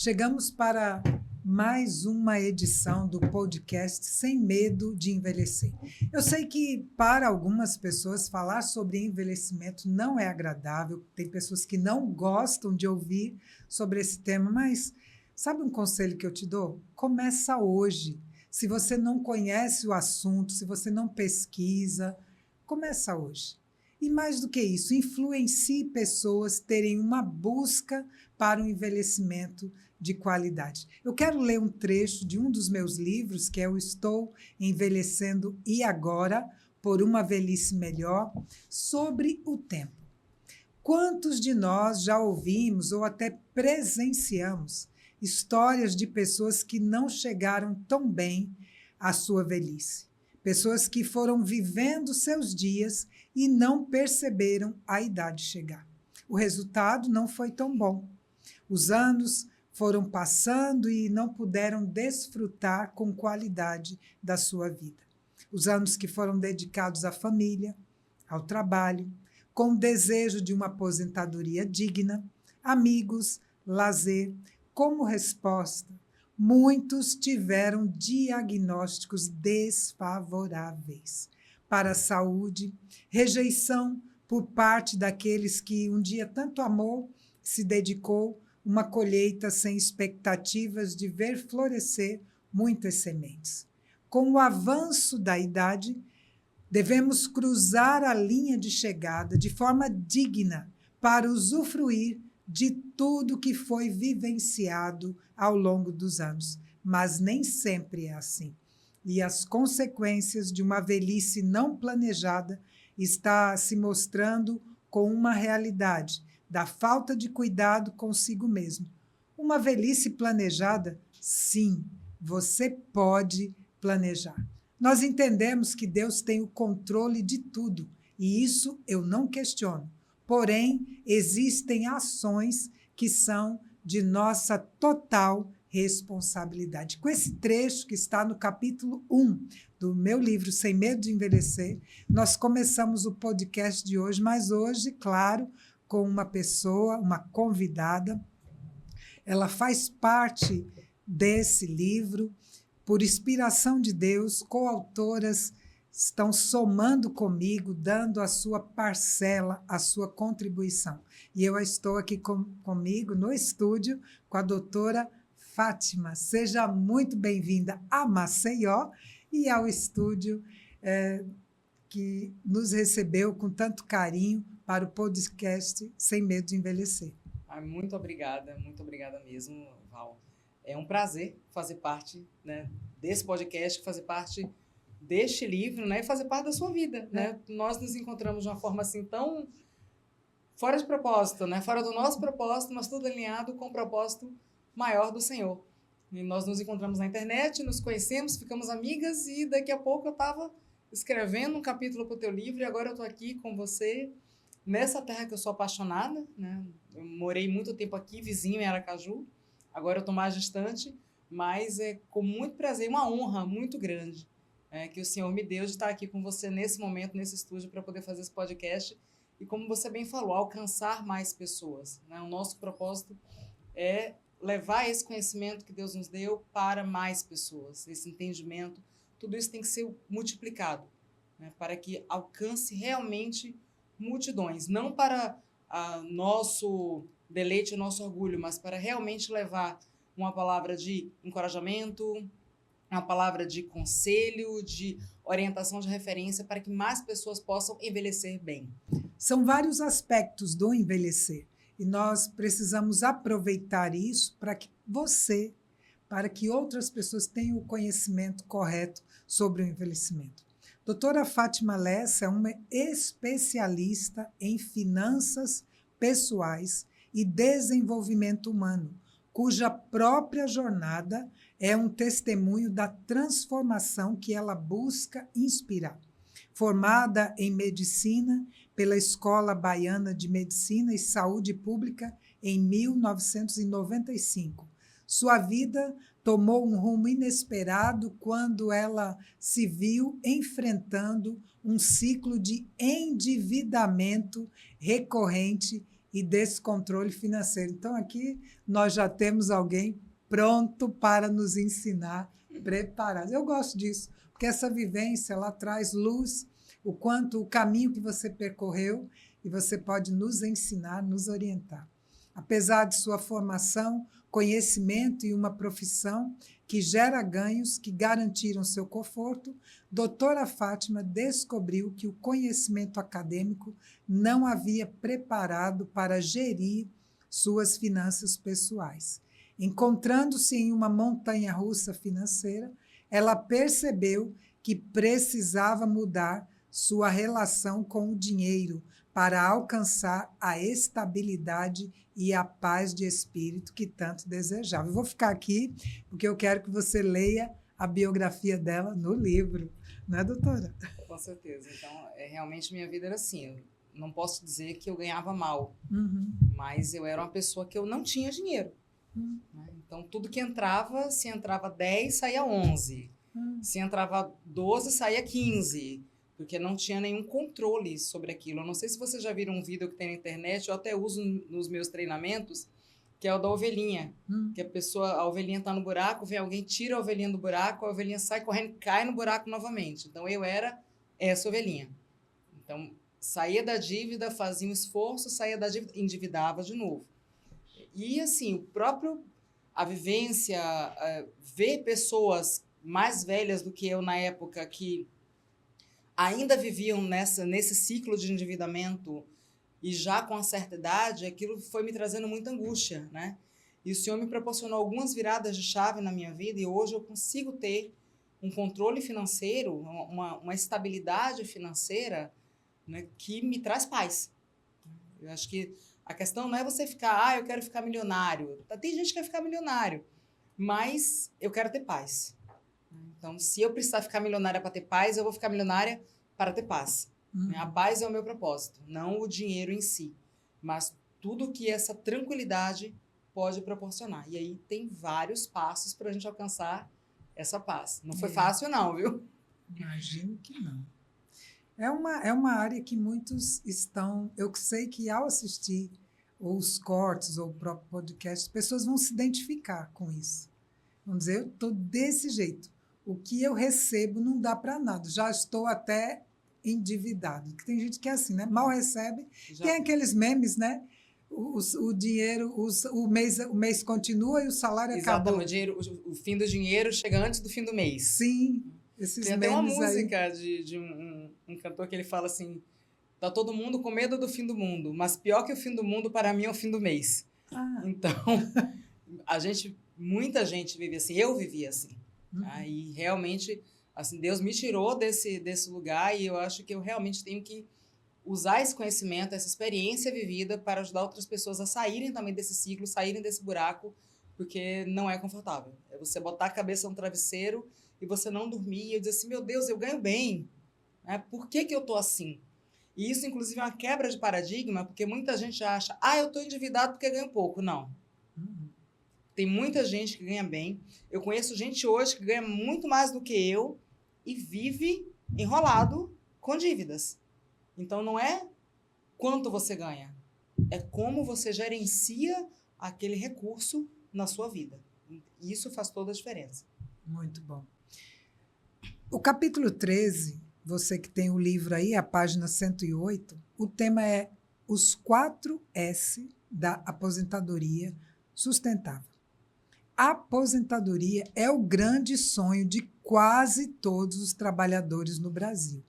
Chegamos para mais uma edição do podcast Sem Medo de Envelhecer. Eu sei que para algumas pessoas falar sobre envelhecimento não é agradável, tem pessoas que não gostam de ouvir sobre esse tema, mas sabe um conselho que eu te dou? Começa hoje. Se você não conhece o assunto, se você não pesquisa, começa hoje. E mais do que isso, influencie pessoas terem uma busca para o envelhecimento de qualidade. Eu quero ler um trecho de um dos meus livros, que é o Estou Envelhecendo e Agora, por uma Velhice Melhor, sobre o tempo. Quantos de nós já ouvimos ou até presenciamos histórias de pessoas que não chegaram tão bem à sua velhice? Pessoas que foram vivendo seus dias e não perceberam a idade chegar. O resultado não foi tão bom. Os anos foram passando e não puderam desfrutar com qualidade da sua vida. Os anos que foram dedicados à família, ao trabalho, com o desejo de uma aposentadoria digna, amigos, lazer. Como resposta, muitos tiveram diagnósticos desfavoráveis para a saúde, rejeição por parte daqueles que um dia tanto amou, se dedicou, uma colheita sem expectativas de ver florescer muitas sementes. Com o avanço da idade, devemos cruzar a linha de chegada de forma digna para usufruir de tudo que foi vivenciado ao longo dos anos. Mas nem sempre é assim. E as consequências de uma velhice não planejada está se mostrando com uma realidade da falta de cuidado consigo mesmo. Uma velhice planejada, sim, você pode planejar. Nós entendemos que Deus tem o controle de tudo, e isso eu não questiono. Porém, existem ações que são de nossa total responsabilidade. Com esse trecho que está no capítulo 1 do meu livro Sem Medo de Envelhecer, nós começamos o podcast de hoje, mas hoje, claro, com uma pessoa, uma convidada. Ela faz parte desse livro, por inspiração de Deus, coautoras estão somando comigo, dando a sua parcela, a sua contribuição. E eu estou aqui comigo no estúdio com a doutora Fátima. Seja muito bem-vinda a Maceió e ao estúdio que nos recebeu com tanto carinho para o podcast Sem Medo de Envelhecer. Muito obrigada mesmo, Val. É um prazer fazer parte, né, desse podcast, fazer parte deste livro, né, e fazer parte da sua vida. Né? Nós nos encontramos de uma forma assim tão fora de propósito, né? Fora do nosso propósito, mas tudo alinhado com o propósito maior do Senhor. E nós nos encontramos na internet, nos conhecemos, ficamos amigas e daqui a pouco eu estava escrevendo um capítulo para o teu livro e agora eu estou aqui com você nessa terra que eu sou apaixonada, né? Eu morei muito tempo aqui, vizinho em Aracaju, agora eu estou mais distante, mas é com muito prazer, uma honra muito grande que o Senhor me deu de estar aqui com você nesse momento, nesse estúdio, para poder fazer esse podcast e, como você bem falou, alcançar mais pessoas. Né? O nosso propósito é levar esse conhecimento que Deus nos deu para mais pessoas, esse entendimento, tudo isso tem que ser multiplicado, né? Para que alcance realmente multidões, não para nosso deleite, nosso orgulho, mas para realmente levar uma palavra de encorajamento, uma palavra de conselho, de orientação, de referência, para que mais pessoas possam envelhecer bem. São vários aspectos do envelhecer e nós precisamos aproveitar isso para que você, para que outras pessoas tenham o conhecimento correto sobre o envelhecimento. Doutora Fátima Lessa é uma especialista em finanças pessoais e desenvolvimento humano, cuja própria jornada é um testemunho da transformação que ela busca inspirar. Formada em medicina pela Escola Baiana de Medicina e Saúde Pública em 1995, sua vida tomou um rumo inesperado quando ela se viu enfrentando um ciclo de endividamento recorrente e descontrole financeiro. Então, aqui nós já temos alguém pronto para nos ensinar, preparado. Eu gosto disso, porque essa vivência ela traz luz, o caminho que você percorreu, e você pode nos ensinar, nos orientar. Apesar de sua formação, conhecimento e uma profissão que gera ganhos que garantiram seu conforto, doutora Fátima descobriu que o conhecimento acadêmico não havia preparado para gerir suas finanças pessoais. Encontrando-se em uma montanha-russa financeira, ela percebeu que precisava mudar sua relação com o dinheiro para alcançar a estabilidade e a paz de espírito que tanto desejava. Eu vou ficar aqui porque eu quero que você leia a biografia dela no livro, não é, doutora? Com certeza. Então, realmente minha vida era assim. Eu não posso dizer que eu ganhava mal, mas eu era uma pessoa que eu não tinha dinheiro. Né? Então, tudo que entrava, se entrava 10, saía 11. Se entrava 12, saía 15. Porque não tinha nenhum controle sobre aquilo. Eu não sei se vocês já viram um vídeo que tem na internet, eu até uso nos meus treinamentos, que é o da ovelhinha. Que a ovelhinha está no buraco, vem alguém, tira a ovelhinha do buraco, a ovelhinha sai correndo, cai no buraco novamente. Então, eu era essa ovelhinha. Então, saía da dívida, fazia um esforço, saía da dívida, endividava de novo. E, assim, a vivência, ver pessoas mais velhas do que eu na época que ainda viviam nesse ciclo de endividamento e já com uma certa idade, aquilo foi me trazendo muita angústia, né? E o Senhor me proporcionou algumas viradas de chave na minha vida e hoje eu consigo ter um controle financeiro, uma estabilidade financeira, né, que me traz paz. Eu acho que a questão não é você ficar, eu quero ficar milionário. Tem gente que quer ficar milionário, mas eu quero ter paz. Então, se eu precisar ficar milionária para ter paz, eu vou ficar milionária para ter paz. A paz é o meu propósito, não o dinheiro em si, mas tudo que essa tranquilidade pode proporcionar. E aí tem vários passos para a gente alcançar essa paz. Não foi fácil não, viu? Imagino que não. É uma área que muitos estão... Eu sei que ao assistir os cortes ou o próprio podcast, as pessoas vão se identificar com isso. Vão dizer, eu estou desse jeito. O que eu recebo não dá para nada. Já estou até endividado. Tem gente que é assim, né? Mal recebe. Tem aqueles memes, né? O dinheiro, o mês continua e o salário acabou. Exatamente. O fim do dinheiro chega antes do fim do mês. Sim, esses Tem memes até uma música aí. de um cantor que ele fala assim, tá todo mundo com medo do fim do mundo, mas pior que o fim do mundo para mim é o fim do mês. Então, muita gente vive assim, eu vivi assim. E realmente, assim, Deus me tirou desse lugar e eu acho que eu realmente tenho que usar esse conhecimento, essa experiência vivida para ajudar outras pessoas a saírem também desse ciclo, saírem desse buraco, porque não é confortável. É você botar a cabeça no travesseiro e você não dormir e dizer assim, meu Deus, eu ganho bem. Né? Por que eu estou assim? E isso, inclusive, é uma quebra de paradigma, porque muita gente acha, eu estou endividado porque ganho pouco. Não. Tem muita gente que ganha bem. Eu conheço gente hoje que ganha muito mais do que eu e vive enrolado com dívidas. Então, não é quanto você ganha, é como você gerencia aquele recurso na sua vida. E isso faz toda a diferença. Muito bom. O capítulo 13, você que tem o livro aí, a página 108, o tema é os 4 S da aposentadoria sustentável. A aposentadoria é o grande sonho de quase todos os trabalhadores no Brasil.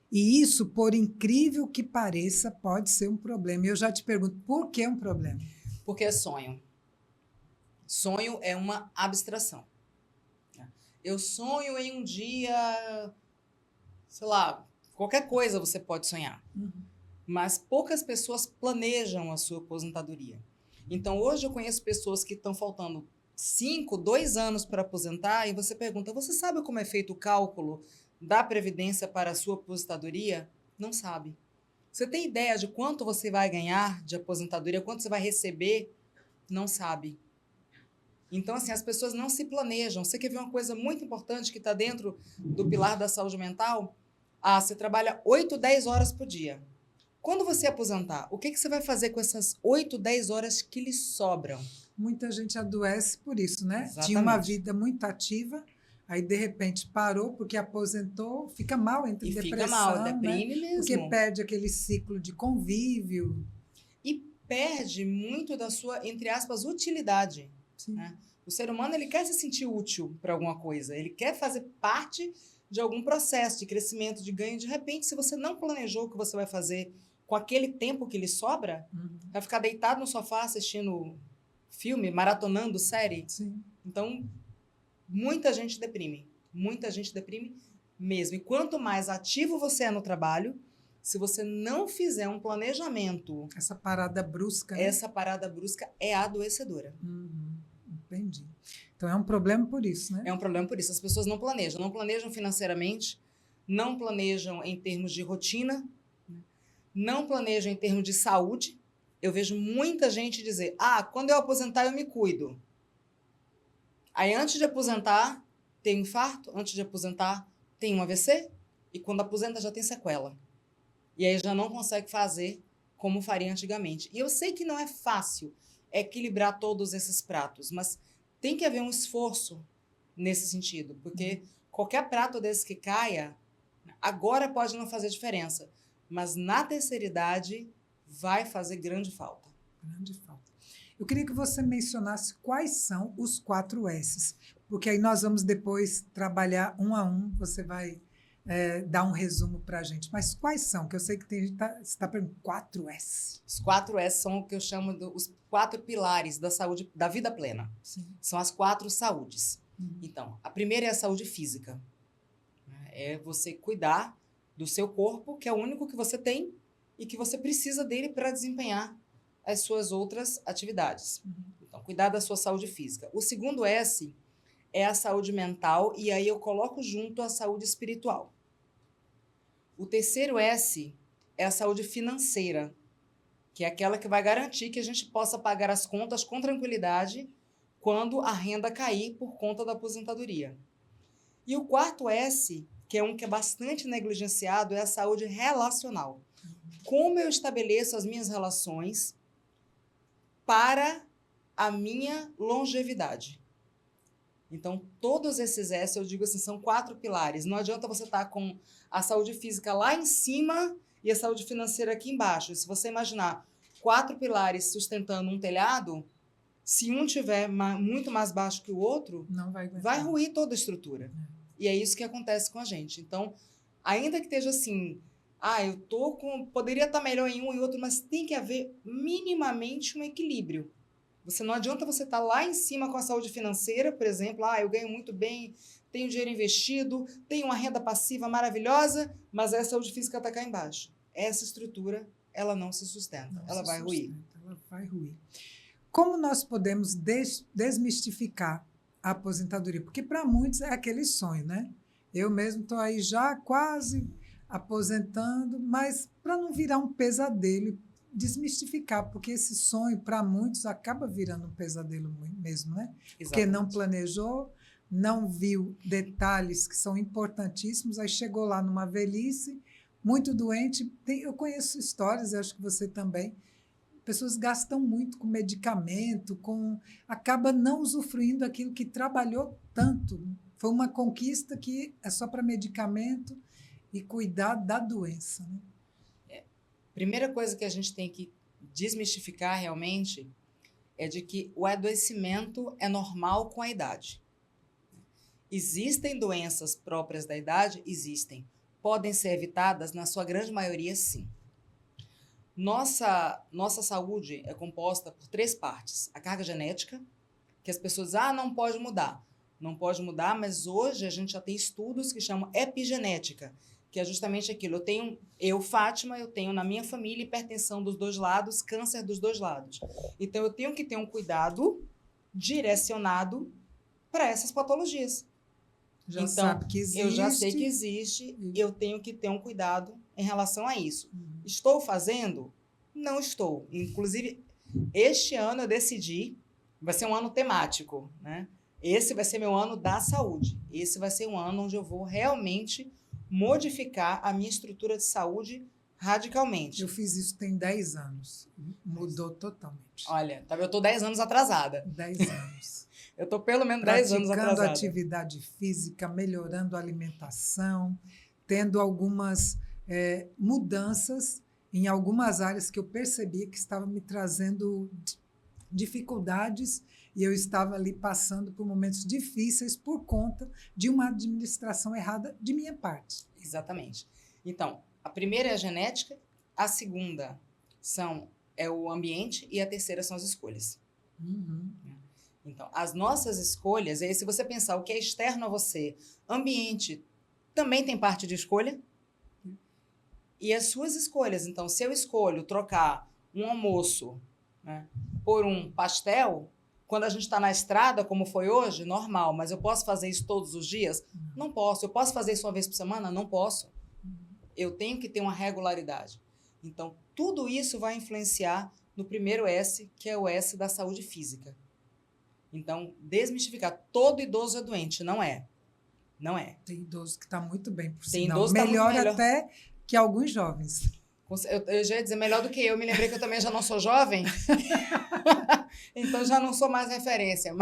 E isso, por incrível que pareça, pode ser um problema. E eu já te pergunto, por que um problema? Porque é sonho. Sonho é uma abstração. Eu sonho em um dia, sei lá, qualquer coisa você pode sonhar. Mas poucas pessoas planejam a sua aposentadoria. Então, hoje eu conheço pessoas que estão faltando 2 anos para aposentar e você pergunta, você sabe como é feito o cálculo da Previdência para a sua aposentadoria? Não sabe. Você tem ideia de quanto você vai ganhar de aposentadoria, quanto você vai receber? Não sabe. Então, assim, as pessoas não se planejam. Você quer ver uma coisa muito importante que está dentro do pilar da saúde mental? Você trabalha 8, 10 horas por dia. Quando você aposentar, o que você vai fazer com essas 8, 10 horas que lhe sobram? Muita gente adoece por isso, né? Exatamente. Tinha uma vida muito ativa, aí de repente parou porque aposentou, fica mal, entra em depressão, fica mal, né? deprime mesmo. Porque perde aquele ciclo de convívio. E perde muito da sua, entre aspas, utilidade. Né? O ser humano, ele quer se sentir útil para alguma coisa, ele quer fazer parte de algum processo de crescimento, de ganho. De repente, se você não planejou o que você vai fazer com aquele tempo que lhe sobra, vai ficar deitado no sofá assistindo filme, maratonando série. Sim. Então, muita gente deprime mesmo. E quanto mais ativo você é no trabalho, se você não fizer um planejamento... Essa parada brusca, né? Essa parada brusca é adoecedora. Entendi. Então, é um problema por isso, né? É um problema por isso. As pessoas não planejam financeiramente, não planejam em termos de rotina, não planejam em termos de saúde. Eu vejo muita gente dizer, quando eu aposentar eu me cuido. Aí antes de aposentar tem um infarto, antes de aposentar tem um AVC, e quando aposenta já tem sequela. E aí já não consegue fazer como faria antigamente. E eu sei que não é fácil equilibrar todos esses pratos, mas tem que haver um esforço nesse sentido, porque qualquer prato desse que caia, agora pode não fazer diferença, mas na terceira idade vai fazer grande falta. Grande falta. Eu queria que você mencionasse quais são os 4 S's, porque aí nós vamos depois trabalhar um a um, você vai dar um resumo para a gente. Mas quais são? Que eu sei que tem gente que está perguntando 4 S. Os 4 S são o que eu chamo os 4 pilares da saúde, da vida plena. Sim. São as 4 saúdes. Então, a primeira é a saúde física. É você cuidar do seu corpo, que é o único que você tem e que você precisa dele para desempenhar as suas outras atividades. Então, cuidar da sua saúde física. O segundo S é a saúde mental, e aí eu coloco junto a saúde espiritual. O terceiro S é a saúde financeira, que é aquela que vai garantir que a gente possa pagar as contas com tranquilidade quando a renda cair por conta da aposentadoria. E o quarto S, que é um que é bastante negligenciado, é a saúde relacional. Como eu estabeleço as minhas relações para a minha longevidade. Então, todos esses S, eu digo assim, são 4 pilares. Não adianta você estar com a saúde física lá em cima e a saúde financeira aqui embaixo. Se você imaginar 4 pilares sustentando um telhado, se um tiver muito mais baixo que o outro, vai ruir toda a estrutura. E é isso que acontece com a gente. Então, ainda que esteja assim, poderia estar melhor em um e outro, mas tem que haver minimamente um equilíbrio. Não adianta você estar lá em cima com a saúde financeira, por exemplo, eu ganho muito bem, tenho dinheiro investido, tenho uma renda passiva maravilhosa, mas a saúde física está cá embaixo. Essa estrutura, ela não se sustenta, ela vai ruir. Ela vai ruir. Como nós podemos desmistificar a aposentadoria? Porque para muitos é aquele sonho, né? Eu mesmo estou aí já quase aposentando, mas para não virar um pesadelo, desmistificar, porque esse sonho, para muitos, acaba virando um pesadelo mesmo, né? Exatamente. Porque não planejou, não viu detalhes que são importantíssimos, aí chegou lá numa velhice, muito doente. Eu conheço histórias, acho que você também, pessoas gastam muito com medicamento, acaba não usufruindo aquilo que trabalhou tanto. Foi uma conquista que é só para medicamento e cuidar da doença, né? Primeira coisa que a gente tem que desmistificar realmente é de que o adoecimento é normal com a idade. Existem doenças próprias da idade? Existem. Podem ser evitadas? Na sua grande maioria, sim. Nossa saúde é composta por 3 partes. A carga genética, que as pessoas dizem, não pode mudar. Não pode mudar, mas hoje a gente já tem estudos que chamam epigenética, que é justamente aquilo. Fátima, eu tenho na minha família hipertensão dos 2 lados, câncer dos 2 lados. Então, eu tenho que ter um cuidado direcionado para essas patologias. Sabe que existe. Eu já sei que existe, eu tenho que ter um cuidado em relação a isso. Estou fazendo? Não estou. Inclusive, este ano eu decidi, vai ser um ano temático, né? Esse vai ser meu ano da saúde. Esse vai ser um ano onde eu vou realmente modificar a minha estrutura de saúde Radicalmente. Eu fiz isso tem 10 anos. Mudou totalmente. Olha, eu estou 10 anos atrasada. 10 anos. Eu estou pelo menos 10 anos atrasada. Praticando atividade física, melhorando a alimentação, tendo algumas mudanças em algumas áreas que eu percebia que estavam me trazendo dificuldades e eu estava ali passando por momentos difíceis por conta de uma administração errada de minha parte. Exatamente. Então, a primeira é a genética, a segunda é o ambiente e a terceira são as escolhas. Uhum. Então, as nossas escolhas, aí se você pensar o que é externo a você, ambiente também tem parte de escolha, e as suas escolhas. Então, se eu escolho trocar um almoço, né, por um pastel, quando a gente está na estrada, como foi hoje, normal, mas eu posso fazer isso todos os dias? Não posso. Eu posso fazer isso uma vez por semana? Não posso. Eu tenho que ter uma regularidade. Então, tudo isso vai influenciar no primeiro S, que é o S da saúde física. Então, desmistificar. Todo idoso é doente. Não é. Não é. Tem idoso que está muito bem, por Tem sinal. idoso que tá Melhor muito melhor até que alguns jovens. Eu já ia dizer melhor do que eu. Me lembrei que eu também já não sou jovem. Então, já não sou mais referência.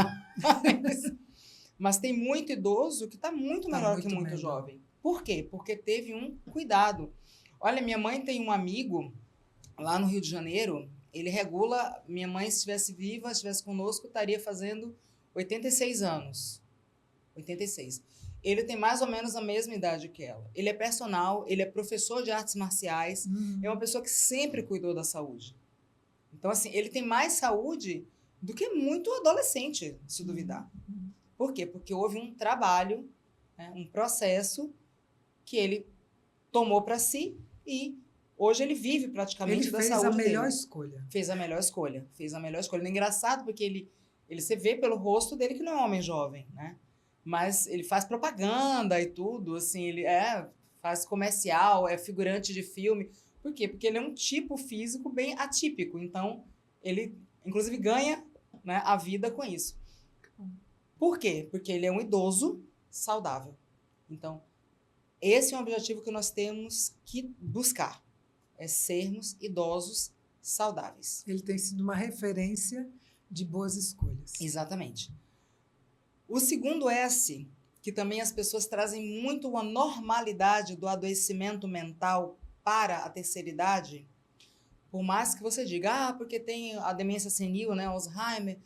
Mas tem muito idoso que está muito melhor que muito jovem. Por quê? Porque teve um cuidado. Olha, minha mãe tem um amigo lá no Rio de Janeiro, ele regula, minha mãe, se estivesse viva, se estivesse conosco, estaria fazendo 86 anos. 86. Ele tem mais ou menos a mesma idade que ela. Ele é personal, ele é professor de artes marciais, é uma pessoa que sempre cuidou da saúde. Então, assim, ele tem mais saúde do que muito adolescente, se duvidar. Por quê? Porque houve um trabalho, né, um processo que ele tomou para si e hoje ele vive praticamente da saúde dele. Ele fez a melhor escolha. Fez a melhor escolha. Fez a melhor escolha. É engraçado porque ele você vê pelo rosto dele que não é um homem jovem, né? Mas ele faz propaganda e tudo, assim, ele faz comercial, é figurante de filme. Por quê? Porque ele é um tipo físico bem atípico. Então, ele, inclusive, ganha, né, a vida com isso. Por quê? Porque ele é um idoso saudável. Então, esse é um objetivo que nós temos que buscar. É sermos idosos saudáveis. Ele tem sido uma referência de boas escolhas. Exatamente. O segundo S, que também as pessoas trazem muito uma normalidade do adoecimento mental para a terceira idade, por mais que você diga, porque tem a demência senil, né, Alzheimer,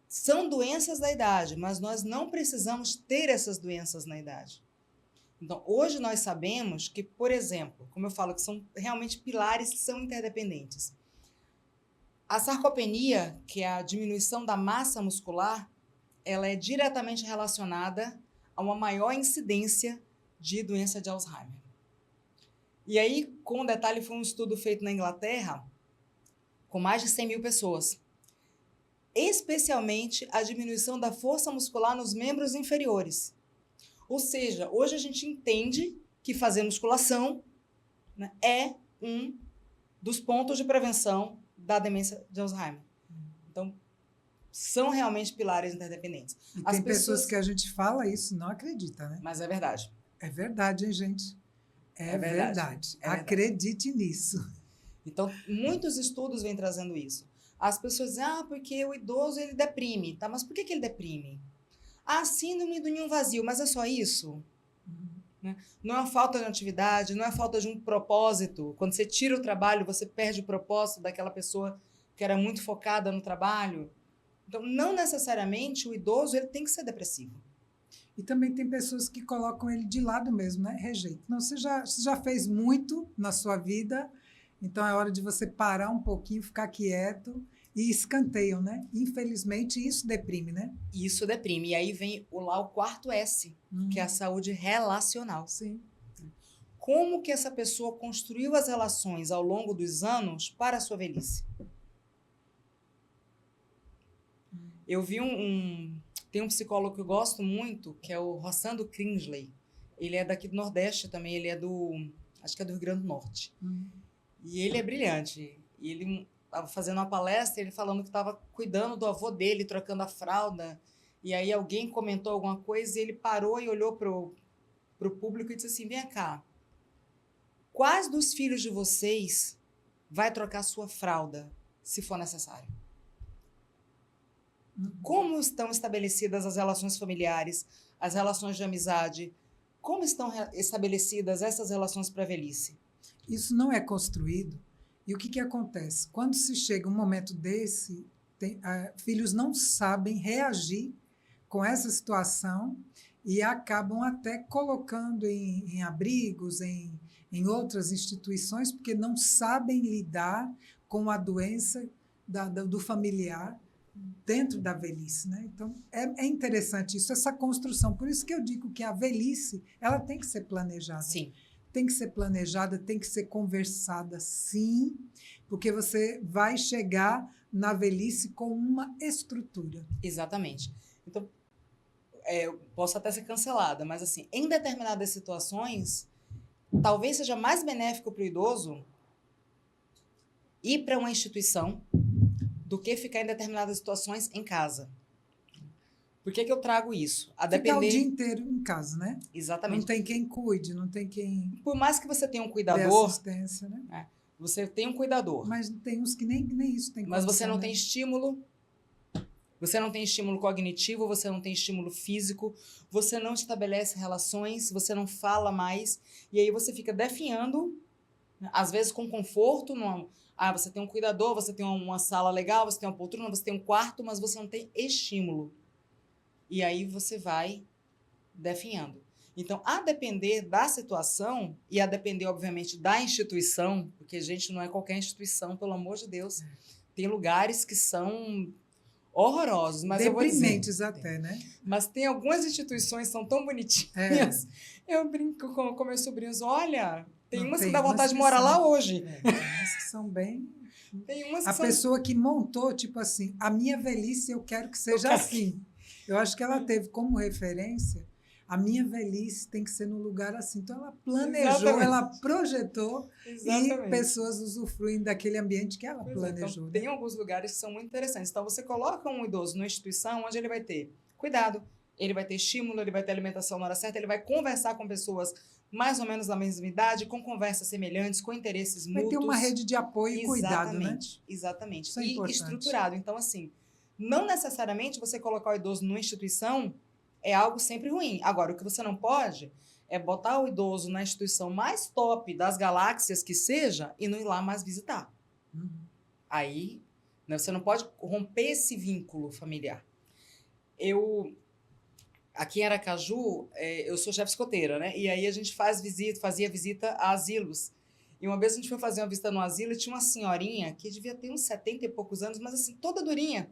são doenças da idade, mas nós não precisamos ter essas doenças na idade. Então, hoje nós sabemos que, por exemplo, como eu falo, que são realmente pilares que são interdependentes. A sarcopenia, que é a diminuição da massa muscular, ela é diretamente relacionada a uma maior incidência de doença de Alzheimer. E aí, com detalhe, foi um estudo feito na Inglaterra com mais de 100 mil pessoas. Especialmente a diminuição da força muscular nos membros inferiores. Ou seja, hoje a gente entende que fazer musculação, né, é um dos pontos de prevenção da demência de Alzheimer. Então, são realmente pilares interdependentes. E tem pessoas que a gente fala isso não acredita, né? Mas é verdade. É verdade, hein, gente? É verdade. Acredite nisso. Então, muitos estudos vêm trazendo isso. As pessoas dizem, porque o idoso ele deprime. Tá? Mas por que ele deprime? Síndrome do ninho vazio, mas é só isso? Né? Não é falta de atividade, não é falta de um propósito. Quando você tira o trabalho, você perde o propósito daquela pessoa que era muito focada no trabalho. Então, não necessariamente o idoso ele tem que ser depressivo. E também tem pessoas que colocam ele de lado mesmo, né? Rejeito. Não, você já fez muito na sua vida, então é hora de você parar um pouquinho, ficar quieto e escanteiam, né? Infelizmente, isso deprime, né? Isso deprime. E aí vem o quarto S, que é a saúde relacional. Sim. Como que essa pessoa construiu as relações ao longo dos anos para a sua velhice? Eu vi tem um psicólogo que eu gosto muito, que é o Rossando Kingsley. Ele é daqui do Nordeste também, ele é acho que é do Rio Grande do Norte. E ele é brilhante. E ele estava fazendo uma palestra, ele falando que estava cuidando do avô dele, trocando a fralda. E aí alguém comentou alguma coisa e ele parou e olhou pro público e disse assim, vem cá, Quais dos filhos de vocês vai trocar sua fralda, se for necessário? Como estão estabelecidas as relações familiares, as relações de amizade? Como estão estabelecidas essas relações para a velhice? Isso não é construído. E o que acontece? Quando se chega um momento desse, filhos não sabem reagir com essa situação e acabam até colocando em abrigos, em outras instituições, porque não sabem lidar com a doença do familiar dentro da velhice, né? Então, é interessante isso, essa construção. Por isso que eu digo que a velhice, ela tem que ser planejada. Sim. Tem que ser planejada, tem que ser conversada, sim, porque você vai chegar na velhice com uma estrutura. Exatamente. Então, eu posso até ser cancelada, mas assim, em determinadas situações, talvez seja mais benéfico para o idoso ir para uma instituição do que ficar em determinadas situações em casa. Por que eu trago isso? A depender... Ficar o dia inteiro em casa, né? Exatamente. Não tem quem cuide, não tem quem... Por mais que você tenha um dê cuidador... assistência, né? Você tem um cuidador. Mas tem uns que nem isso tem. Mas você não tem estímulo. Você não tem estímulo cognitivo, você não tem estímulo físico, você não estabelece relações, você não fala mais. E aí você fica definhando, né? Às vezes com conforto. Você tem um cuidador, você tem uma sala legal, você tem uma poltrona, você tem um quarto, mas você não tem estímulo. E aí você vai definhando. Então, a depender da situação e a depender, obviamente, da instituição, porque, a gente, não é qualquer instituição, pelo amor de Deus. Tem lugares que são horrorosos, mas deprimentes eu vou dizer, até, né? Mas tem algumas instituições que são tão bonitinhas. Eu brinco com meus sobrinhos, olha, tem umas que dá vontade de morar lá hoje. Tem umas que são bem... Tem umas que a são... pessoa que montou, tipo assim, a minha velhice eu quero que seja assim. Eu acho que ela teve como referência, a minha velhice tem que ser num lugar assim. Então, ela planejou, exatamente, ela projetou, exatamente, e pessoas usufruem daquele ambiente que ela planejou. Então, tem alguns lugares que são muito interessantes. Então, você coloca um idoso numa instituição onde ele vai ter cuidado, ele vai ter estímulo, ele vai ter alimentação na hora certa, ele vai conversar com pessoas mais ou menos da mesma idade, com conversas semelhantes, com interesses mútuos. Vai ter uma rede de apoio e cuidado, né? Exatamente. Isso é e importante. Estruturado. Então, assim, não necessariamente você colocar o idoso numa instituição é algo sempre ruim. Agora, o que você não pode é botar o idoso na instituição mais top das galáxias que seja e não ir lá mais visitar. Aí, né, você não pode romper esse vínculo familiar. Aqui em Aracaju, eu sou chefe escoteira, né? E aí a gente fazia visita a asilos. E uma vez a gente foi fazer uma visita no asilo e tinha uma senhorinha que devia ter uns 70 e poucos anos, mas assim, toda durinha.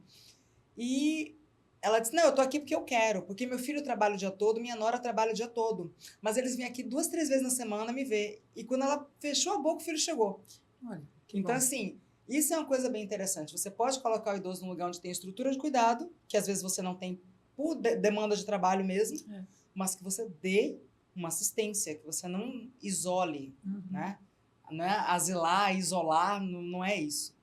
E ela disse, não, eu tô aqui porque eu quero, porque meu filho trabalha o dia todo, minha nora trabalha o dia todo. Mas eles vêm aqui 2, 3 vezes na semana me ver. E quando ela fechou a boca, o filho chegou. Olha, então, bom, assim, isso é uma coisa bem interessante. Você pode colocar o idoso num lugar onde tem estrutura de cuidado, que às vezes você não tem por demanda de trabalho mesmo, mas que você dê uma assistência, que você não isole, né? Não é asilar, isolar, não é isso.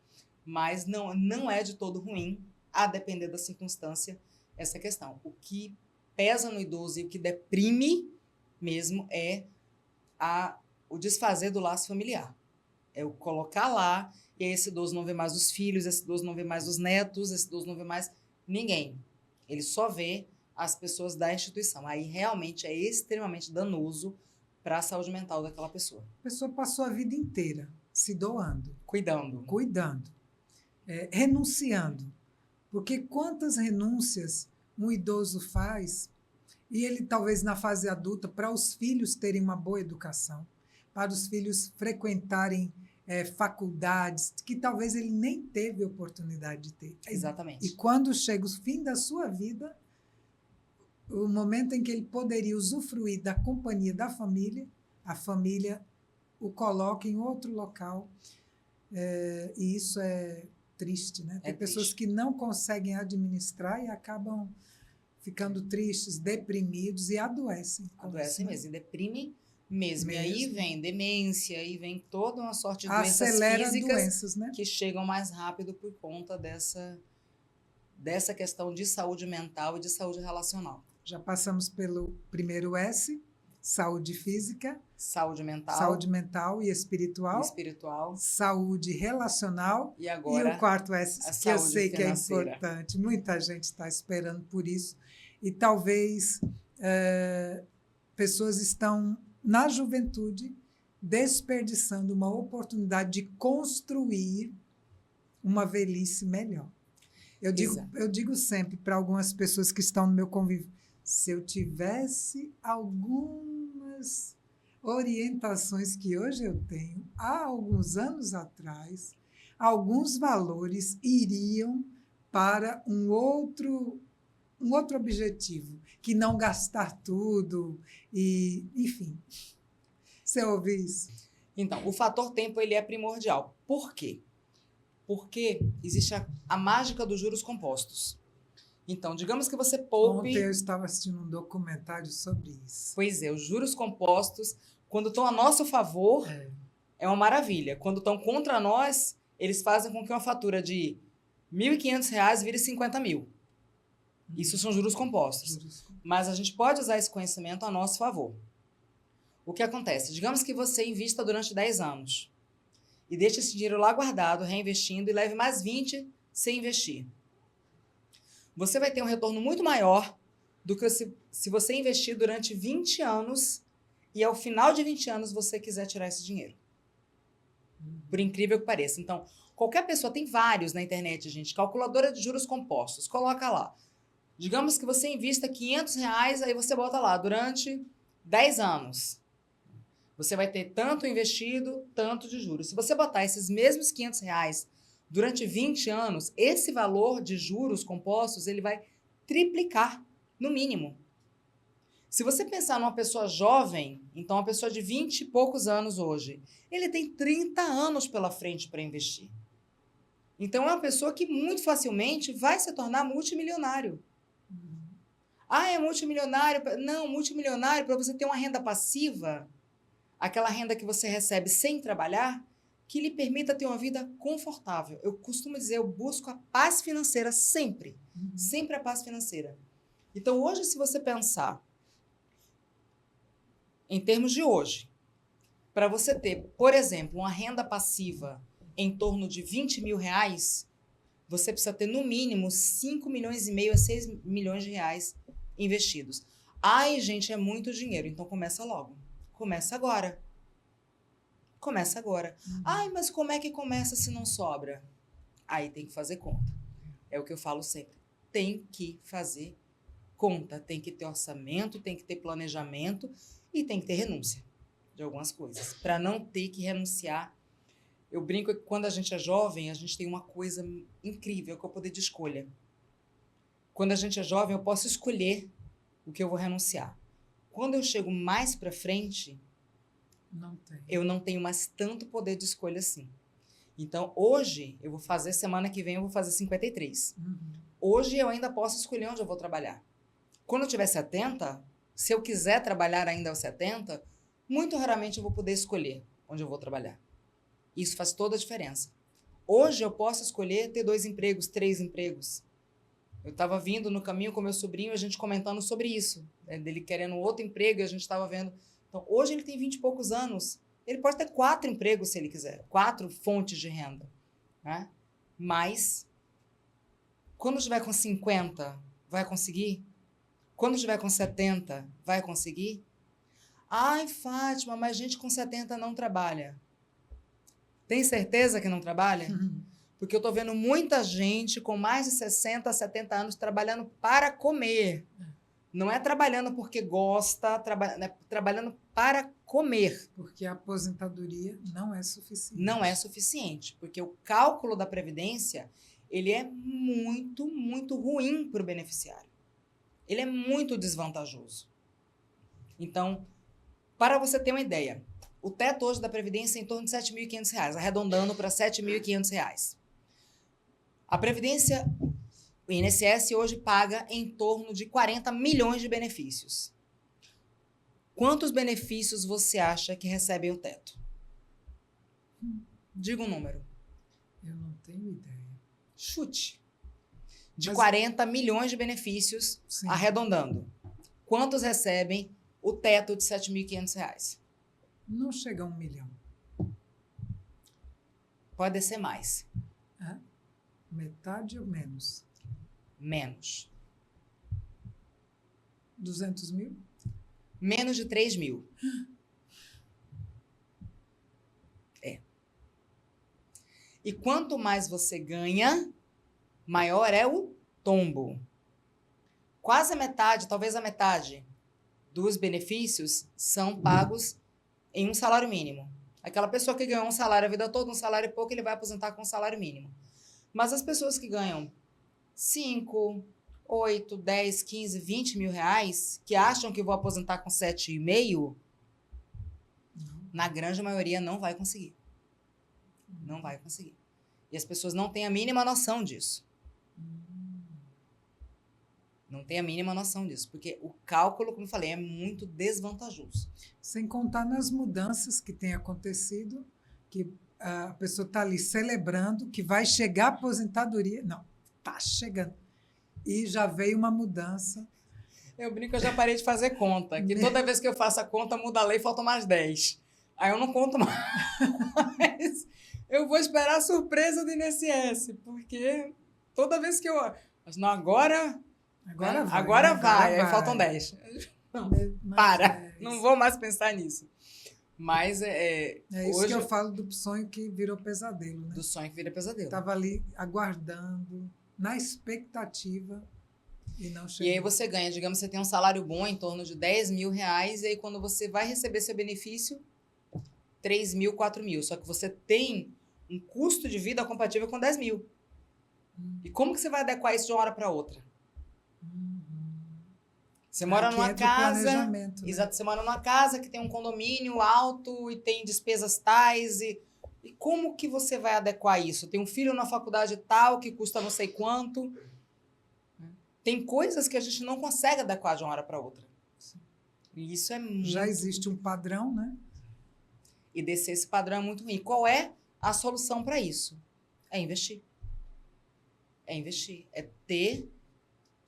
Mas não é de todo ruim, a depender da circunstância, essa questão. O que pesa no idoso e o que deprime mesmo é o desfazer do laço familiar. É o colocar lá, e aí esse idoso não vê mais os filhos, esse idoso não vê mais os netos, esse idoso não vê mais ninguém. Ele só vê as pessoas da instituição. Aí realmente é extremamente danoso para a saúde mental daquela pessoa. A pessoa passou a vida inteira se doando. Cuidando. Renunciando. Porque quantas renúncias um idoso faz, e ele talvez na fase adulta, para os filhos terem uma boa educação, para os filhos frequentarem faculdades, que talvez ele nem teve oportunidade de ter. Exatamente. E quando chega o fim da sua vida, o momento em que ele poderia usufruir da companhia da família, a família o coloca em outro local, e isso é triste, né? Tem pessoas que não conseguem administrar e acabam ficando tristes, deprimidos e adoecem. Adoecem mesmo, e deprime mesmo. E aí vem demência, aí vem toda uma sorte de doenças físicas, doenças, né? Que chegam mais rápido por conta dessa questão de saúde mental e de saúde relacional. Já passamos pelo primeiro S, saúde física. saúde mental e espiritual, saúde relacional e agora o quarto S, que eu sei financeira. Que é importante. Muita gente está esperando por isso. E talvez pessoas estão, na juventude, desperdiçando uma oportunidade de construir uma velhice melhor. Eu digo sempre para algumas pessoas que estão no meu convívio, se eu tivesse algumas orientações que hoje eu tenho, há alguns anos atrás, alguns valores iriam para um outro objetivo, que não gastar tudo, e, enfim. Você ouve isso? Então, o fator tempo ele é primordial. Por quê? Porque existe a mágica dos juros compostos. Então, digamos que você poupe... Ontem eu estava assistindo um documentário sobre isso. Pois é, os juros compostos, quando estão a nosso favor, é uma maravilha. Quando estão contra nós, eles fazem com que uma fatura de R$ 1.500 vire 50 mil. Isso são juros compostos. Mas a gente pode usar esse conhecimento a nosso favor. O que acontece? Digamos que você invista durante 10 anos e deixe esse dinheiro lá guardado, reinvestindo, e leve mais 20 sem investir. Você vai ter um retorno muito maior do que se você investir durante 20 anos e ao final de 20 anos você quiser tirar esse dinheiro. Por incrível que pareça. Então, qualquer pessoa, tem vários na internet, gente, calculadora de juros compostos, coloca lá. Digamos que você invista R$500, aí você bota lá, durante 10 anos. Você vai ter tanto investido, tanto de juros. Se você botar esses mesmos R$500 durante 20 anos, esse valor de juros compostos, ele vai triplicar, no mínimo. Se você pensar numa pessoa jovem, então uma pessoa de 20 e poucos anos hoje, ele tem 30 anos pela frente para investir. Então é uma pessoa que muito facilmente vai se tornar multimilionário. Ah, é multimilionário? Não, multimilionário para você ter uma renda passiva, aquela renda que você recebe sem trabalhar, que lhe permita ter uma vida confortável. Eu costumo dizer, eu busco a paz financeira sempre. Sempre a paz financeira. Então, hoje, se você pensar em termos de hoje, para você ter, por exemplo, uma renda passiva em torno de R$20 mil, você precisa ter, no mínimo, 5,5 milhões a 6 milhões de reais investidos. Ai, gente, é muito dinheiro. Então, começa logo. Começa agora. Começa agora. Ai, mas como é que começa se não sobra? Aí tem que fazer conta. É o que eu falo sempre. Tem que fazer conta. Tem que ter orçamento, tem que ter planejamento e tem que ter renúncia de algumas coisas. Para não ter que renunciar. Eu brinco que quando a gente é jovem, a gente tem uma coisa incrível, que é o poder de escolha. Quando a gente é jovem, eu posso escolher o que eu vou renunciar. Quando eu chego mais para frente, eu não tenho mais tanto poder de escolha assim. Então, hoje, eu vou fazer, semana que vem, eu vou fazer 53. Hoje, eu ainda posso escolher onde eu vou trabalhar. Quando eu tiver 70, se eu quiser trabalhar ainda aos 70, muito raramente eu vou poder escolher onde eu vou trabalhar. Isso faz toda a diferença. Hoje, eu posso escolher ter 2 empregos, 3 empregos. Eu estava vindo no caminho com meu sobrinho, a gente comentando sobre isso, né, dele querendo outro emprego, e a gente estava vendo. Então, hoje ele tem 20 e poucos anos. Ele pode ter 4 empregos se ele quiser, 4 fontes de renda. Né? Mas, quando estiver com 50, vai conseguir? Quando estiver com 70, vai conseguir? Ai, Fátima, mas gente com 70 não trabalha. Tem certeza que não trabalha? Porque eu estou vendo muita gente com mais de 60, 70 anos trabalhando para comer. Não é trabalhando porque gosta, é trabalhando para comer. Porque a aposentadoria não é suficiente. Não é suficiente, porque o cálculo da Previdência, ele é muito, muito ruim para o beneficiário. Ele é muito desvantajoso. Então, para você ter uma ideia, o teto hoje da Previdência é em torno de R$7.500, arredondando para R$7.500. A Previdência, o INSS hoje paga em torno de 40 milhões de benefícios. Quantos benefícios você acha que recebem o teto? Diga um número. Eu não tenho ideia. Chute. De 40 milhões de benefícios, arredondando. Quantos recebem o teto de R$7.500? Não chega a 1 milhão. Pode ser mais. Metade ou menos? Menos. 200 mil? Menos de 3 mil. E quanto mais você ganha, maior é o tombo. Quase a metade, talvez a metade, dos benefícios são pagos em um salário mínimo. Aquela pessoa que ganhou um salário a vida toda, um salário e pouco, ele vai aposentar com um salário mínimo. Mas as pessoas que ganham 5, 8, 10, 15, 20 mil reais, que acham que vou aposentar com 7,5, na grande maioria não vai conseguir. Não vai conseguir. E as pessoas não têm a mínima noção disso. Não tem a mínima noção disso. Porque o cálculo, como eu falei, é muito desvantajoso. Sem contar nas mudanças que têm acontecido, que a pessoa está ali celebrando que vai chegar a aposentadoria. Não, está chegando. E já veio uma mudança. Eu brinco, eu já parei de fazer conta. Que toda vez que eu faço a conta, muda a lei e faltam mais 10. Aí eu não conto mais. Eu vou esperar a surpresa do INSS. Porque toda vez que eu... Mas não, agora vai. Aí faltam 10. Não, para. Não vou mais pensar nisso. Mas é isso hoje que eu falo do sonho que virou pesadelo, né? Do sonho que vira pesadelo. Estava ali aguardando, na expectativa, e não chegou. E aí você ganha, digamos, você tem um salário bom em torno de 10 mil reais, e aí quando você vai receber seu benefício, 3 mil, 4 mil. Só que você tem um custo de vida compatível com 10 mil. E como que você vai adequar isso de uma hora para outra? Você mora numa casa, né? Exato, você mora numa casa que tem um condomínio alto e tem despesas tais e como que você vai adequar isso? Tem um filho na faculdade tal que custa não sei quanto. Tem coisas que a gente não consegue adequar de uma hora para outra. E isso é muito... Já existe um padrão, né? E descer esse padrão é muito ruim. Qual é a solução para isso? É investir. É investir. É ter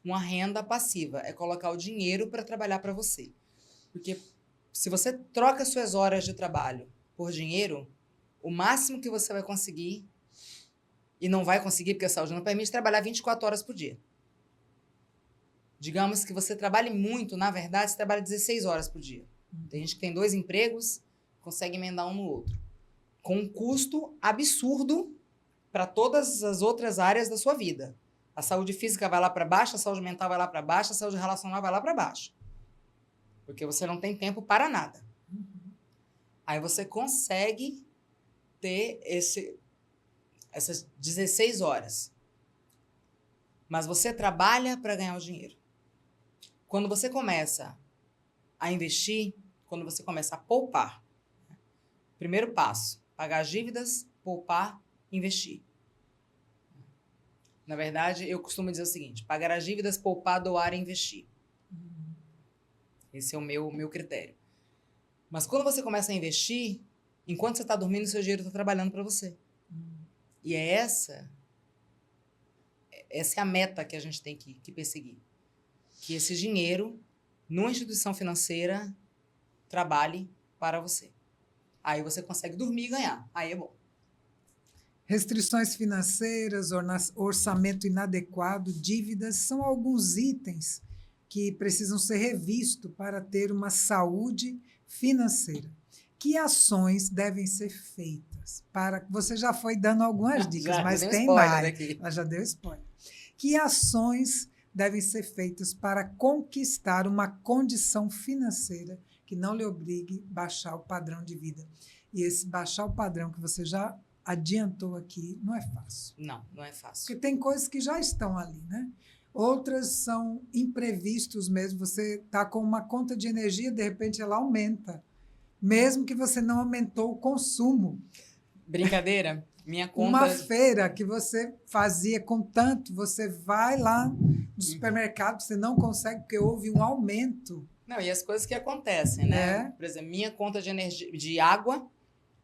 uma renda passiva, é colocar o dinheiro para trabalhar para você. Porque se você troca suas horas de trabalho por dinheiro, o máximo que você vai conseguir, e não vai conseguir porque a saúde não permite, trabalhar 24 horas por dia. Digamos que você trabalhe muito, na verdade, você trabalha 16 horas por dia. Tem gente que tem 2 empregos, consegue emendar um no outro. Com um custo absurdo para todas as outras áreas da sua vida. A saúde física vai lá para baixo, a saúde mental vai lá para baixo, a saúde relacional vai lá para baixo. Porque você não tem tempo para nada. Aí você consegue ter essas 16 horas. Mas você trabalha para ganhar o dinheiro. Quando você começa a investir, quando você começa a poupar, primeiro passo, pagar as dívidas, poupar, investir. Na verdade, eu costumo dizer o seguinte: pagar as dívidas, poupar, doar e investir. Esse é o meu critério. Mas quando você começa a investir, enquanto você está dormindo, seu dinheiro está trabalhando para você. E essa é a meta que a gente tem que perseguir. Que esse dinheiro, numa instituição financeira, trabalhe para você. Aí você consegue dormir e ganhar. Aí é bom. Restrições financeiras, orçamento inadequado, dívidas, são alguns itens que precisam ser revistos para ter uma saúde financeira. Que ações devem ser feitas? Você já foi dando algumas dicas, mas tem mais. Ela já deu spoiler. Que ações devem ser feitas para conquistar uma condição financeira que não lhe obrigue a baixar o padrão de vida? E esse baixar o padrão que você já adiantou aqui, não é fácil. Não é fácil. Porque tem coisas que já estão ali, né? Outras são imprevistos mesmo. Você está com uma conta de energia, de repente ela aumenta. Mesmo que você não aumentou o consumo. Brincadeira? Minha conta... Uma feira que você fazia com tanto, você vai lá no supermercado, você não consegue porque houve um aumento. Não, e as coisas que acontecem, né? Por exemplo, minha conta de energia, de água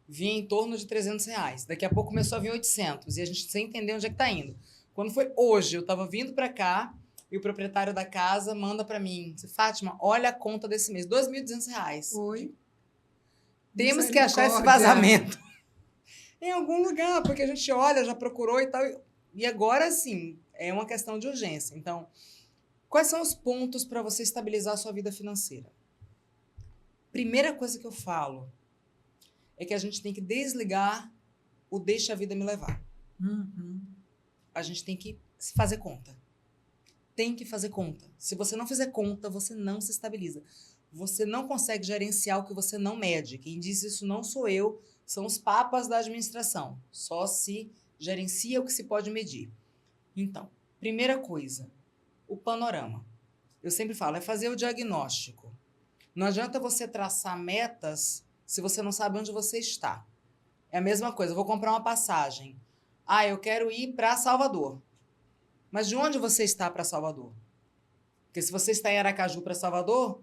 vinha em torno de R$300. Daqui a pouco começou a vir 800. E a gente sem entender onde é que está indo. Quando foi hoje, eu estava vindo para cá e o proprietário da casa manda para mim: Fátima, olha a conta desse mês, R$2.200. Oi. Temos que achar esse vazamento em algum lugar, porque a gente olha, já procurou e tal. E agora, sim, é uma questão de urgência. Então, quais são os pontos para você estabilizar a sua vida financeira? Primeira coisa que eu falo é que a gente tem que desligar o deixa a vida me levar. A gente tem que fazer conta. Tem que fazer conta. Se você não fizer conta, você não se estabiliza. Você não consegue gerenciar o que você não mede. Quem diz isso não sou eu, são os papas da administração. Só se gerencia o que se pode medir. Então, primeira coisa, o panorama. Eu sempre falo, é fazer o diagnóstico. Não adianta você traçar metas se você não sabe onde você está. É a mesma coisa, eu vou comprar uma passagem. Eu quero ir para Salvador. Mas de onde você está para Salvador? Porque se você está em Aracaju para Salvador,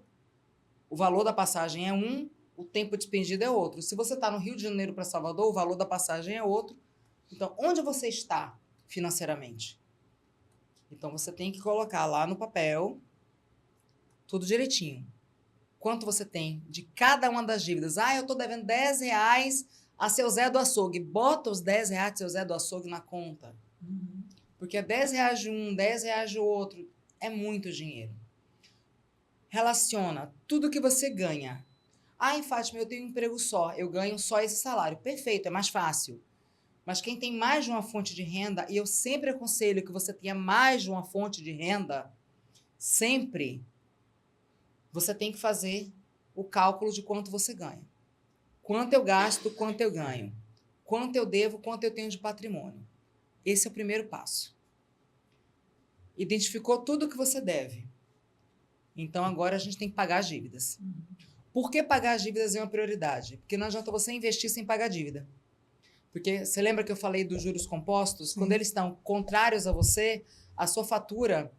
o valor da passagem é um, o tempo despendido é outro. Se você está no Rio de Janeiro para Salvador, o valor da passagem é outro. Então, onde você está financeiramente? Então, você tem que colocar lá no papel tudo direitinho. Quanto você tem de cada uma das dívidas? Eu estou devendo R$10 a seu Zé do Açougue. Bota os R$10 de seu Zé do Açougue na conta. Porque é R$10 de um, R$10 de outro. É muito dinheiro. Relaciona tudo que você ganha. Fátima, eu tenho um emprego só. Eu ganho só esse salário. Perfeito, é mais fácil. Mas quem tem mais de uma fonte de renda, e eu sempre aconselho que você tenha mais de uma fonte de renda, sempre você tem que fazer o cálculo de quanto você ganha. Quanto eu gasto, quanto eu ganho. Quanto eu devo, quanto eu tenho de patrimônio. Esse é o primeiro passo. Identificou tudo o que você deve. Então, agora a gente tem que pagar as dívidas. Por que pagar as dívidas é uma prioridade? Porque não adianta você investir sem pagar dívida. Porque você lembra que eu falei dos juros compostos? Sim. Quando eles estão contrários a você, a sua fatura,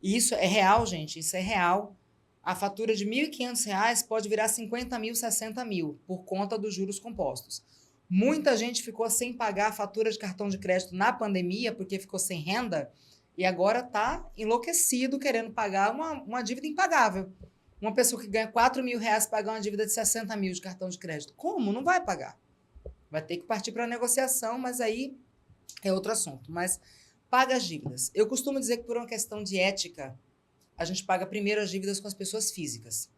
e isso é real, gente, isso é real, a fatura de R$ 1.500 pode virar 50 mil, 60 mil, por conta dos juros compostos. Muita gente ficou sem pagar a fatura de cartão de crédito na pandemia, porque ficou sem renda, e agora está enlouquecido querendo pagar uma dívida impagável. Uma pessoa que ganha R$ 4.000 pagar uma dívida de 60 mil de cartão de crédito. Como? Não vai pagar. Vai ter que partir para a negociação, mas aí é outro assunto. Mas paga as dívidas. Eu costumo dizer que por uma questão de ética, a gente paga primeiro as dívidas com as pessoas físicas.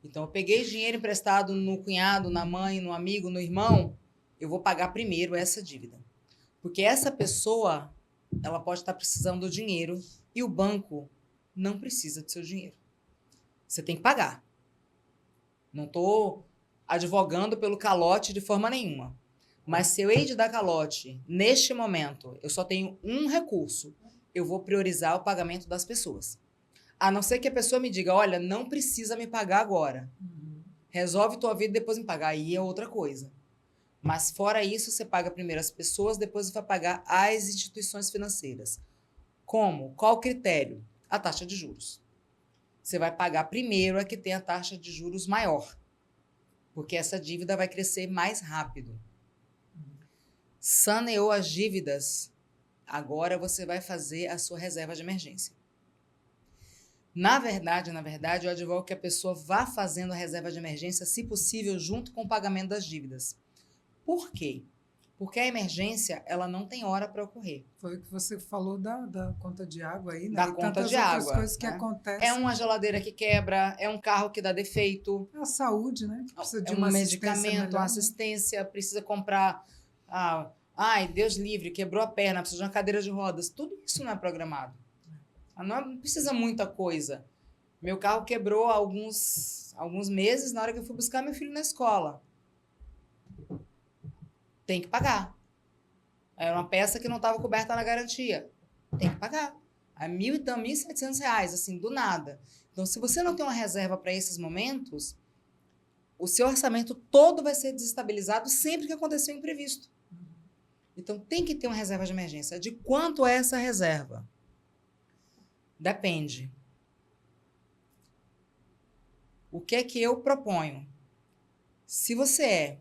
Então, eu peguei dinheiro emprestado no cunhado, na mãe, no amigo, no irmão, eu vou pagar primeiro essa dívida. Porque essa pessoa, ela pode estar precisando do dinheiro e o banco não precisa do seu dinheiro. Você tem que pagar. Não estou advogando pelo calote de forma nenhuma. Mas se eu hei de dar calote, neste momento, eu só tenho um recurso, eu vou priorizar o pagamento das pessoas. A não ser que a pessoa me diga, olha, não precisa me pagar agora. Resolve tua vida e depois me pagar. Aí é outra coisa. Mas fora isso, você paga primeiro as pessoas, depois você vai pagar as instituições financeiras. Como? Qual o critério? A taxa de juros. Você vai pagar primeiro a que tem a taxa de juros maior. Porque essa dívida vai crescer mais rápido. Saneou as dívidas, agora você vai fazer a sua reserva de emergência. Na verdade, eu advogo que a pessoa vá fazendo a reserva de emergência, se possível, junto com o pagamento das dívidas. Por quê? Porque a emergência, ela não tem hora para ocorrer. Foi o que você falou da conta de água aí, né? Da conta de água. Outras coisas que acontecem. É uma geladeira que quebra, é um carro que dá defeito. É a saúde, né? Que precisa de um medicamento, uma assistência, precisa comprar... Deus livre, quebrou a perna, precisa de uma cadeira de rodas. Tudo isso não é programado. Não precisa muita coisa. Meu carro quebrou há alguns meses na hora que eu fui buscar meu filho na escola. Tem que pagar. Era uma peça que não estava coberta na garantia. Tem que pagar. É R$1.700, assim, do nada. Então, se você não tem uma reserva para esses momentos, o seu orçamento todo vai ser desestabilizado sempre que acontecer um imprevisto. Então, tem que ter uma reserva de emergência. De quanto é essa reserva? Depende. O que é que eu proponho? Se você é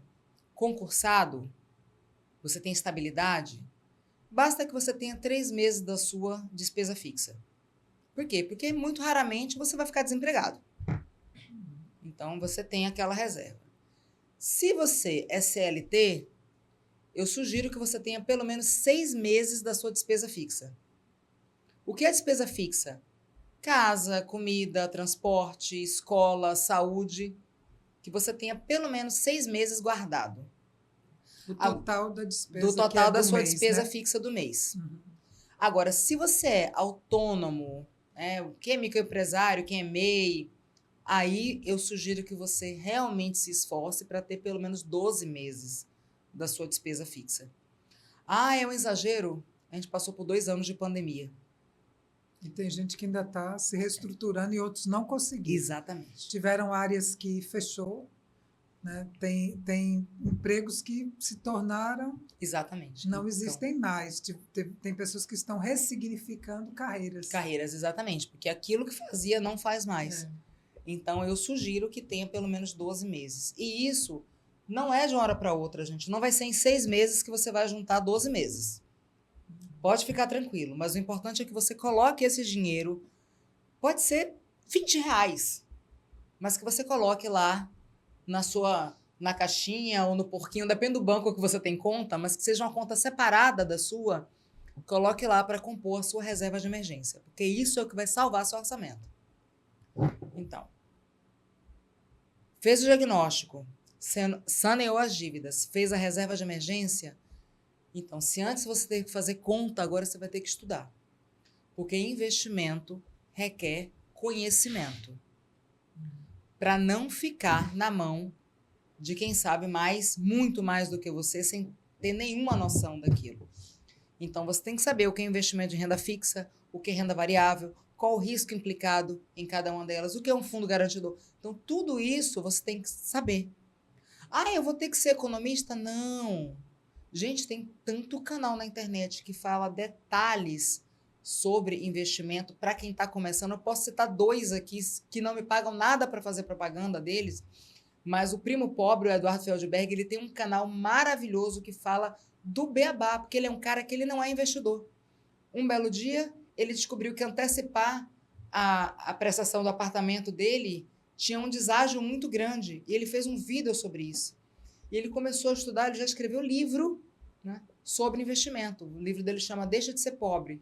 concursado, você tem estabilidade, basta que você tenha 3 meses da sua despesa fixa. Por quê? Porque muito raramente você vai ficar desempregado. Então, você tem aquela reserva. Se você é CLT, eu sugiro que você tenha pelo menos 6 meses da sua despesa fixa. O que é despesa fixa? Casa, comida, transporte, escola, saúde, que você tenha pelo menos 6 meses guardado. O total da despesa Do total da sua mês, despesa né? fixa do mês. Uhum. Agora, se você é autônomo, quem é microempresário, quem é MEI, aí eu sugiro que você realmente se esforce para ter pelo menos 12 meses da sua despesa fixa. Ah, é um exagero? A gente passou por 2 anos de pandemia. E tem gente que ainda está se reestruturando e outros não conseguiram. Exatamente. Tiveram áreas que fechou, né? Tem empregos que se tornaram, Exatamente. não existem mais. Tem pessoas que estão ressignificando carreiras. Carreiras, exatamente, porque aquilo que fazia não faz mais. É. Então, eu sugiro que tenha pelo menos 12 meses. E isso não é de uma hora para outra, gente. Não vai ser em 6 meses que você vai juntar 12 meses. Pode ficar tranquilo, mas o importante é que você coloque esse dinheiro, pode ser R$ 20, mas que você coloque lá na caixinha ou no porquinho, depende do banco que você tem conta, mas que seja uma conta separada da sua, coloque lá para compor a sua reserva de emergência, porque isso é o que vai salvar seu orçamento. Então, fez o diagnóstico, saneou as dívidas, fez a reserva de emergência. Então, se antes você teve que fazer conta, agora você vai ter que estudar. Porque investimento requer conhecimento. Para não ficar na mão de quem sabe mais, muito mais do que você, sem ter nenhuma noção daquilo. Então, você tem que saber o que é investimento de renda fixa, o que é renda variável, qual o risco implicado em cada uma delas, o que é um fundo garantidor. Então, tudo isso você tem que saber. Ah, eu vou ter que ser economista? Não. Gente, tem tanto canal na internet que fala detalhes sobre investimento para quem está começando. Eu posso citar 2 aqui que não me pagam nada para fazer propaganda deles, mas o Primo Pobre, o Eduardo Feldberg, ele tem um canal maravilhoso que fala do beabá, porque ele é um cara que ele não é investidor. Um belo dia, ele descobriu que antecipar a prestação do apartamento dele tinha um deságio muito grande, e ele fez um vídeo sobre isso. E ele começou a estudar, ele já escreveu livro, né, sobre investimento. O livro dele chama Deixa de Ser Pobre.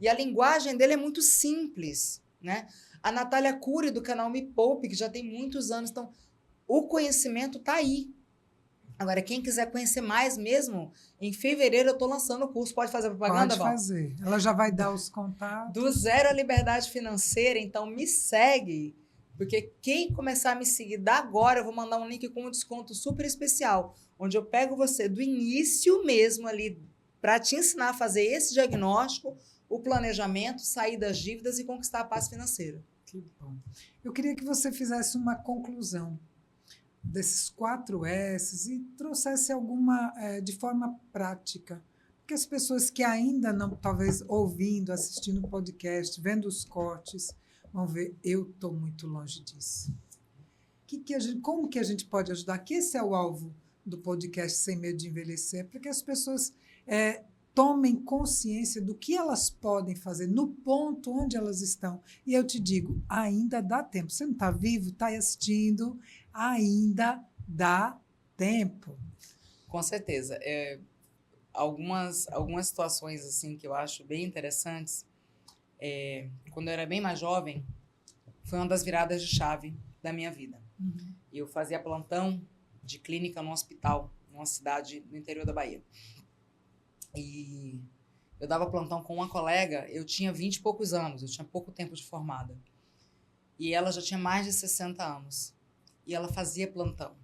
E a linguagem dele é muito simples, né? A Natália Cury, do canal Me Poupe, que já tem muitos anos. Então, o conhecimento está aí. Agora, quem quiser conhecer mais mesmo, em fevereiro eu estou lançando o curso. Pode fazer propaganda, Pode Val? fazer. Ela já vai dar os contatos. Do Zero à Liberdade Financeira. Então, me segue. Porque quem começar a me seguir da agora, eu vou mandar um link com um desconto super especial, onde eu pego você do início mesmo ali, para te ensinar a fazer esse diagnóstico, o planejamento, sair das dívidas e conquistar a paz financeira. Que bom. Eu queria que você fizesse uma conclusão desses 4 S's e trouxesse alguma de forma prática. Porque as pessoas que ainda não, talvez ouvindo, assistindo o podcast, vendo os cortes, vão ver, eu estou muito longe disso. Como que a gente pode ajudar? Que esse é o alvo do podcast Sem Medo de Envelhecer, para que as pessoas tomem consciência do que elas podem fazer no ponto onde elas estão. E eu te digo, ainda dá tempo. Você não está vivo, está assistindo, ainda dá tempo. Com certeza. Algumas situações assim que eu acho bem interessantes. Quando eu era bem mais jovem, foi uma das viradas de chave da minha vida. Uhum. Eu fazia plantão de clínica no hospital, numa cidade no interior da Bahia. E eu dava plantão com uma colega, eu tinha 20 e poucos anos, eu tinha pouco tempo de formada. E ela já tinha mais de 60 anos. E ela fazia plantão.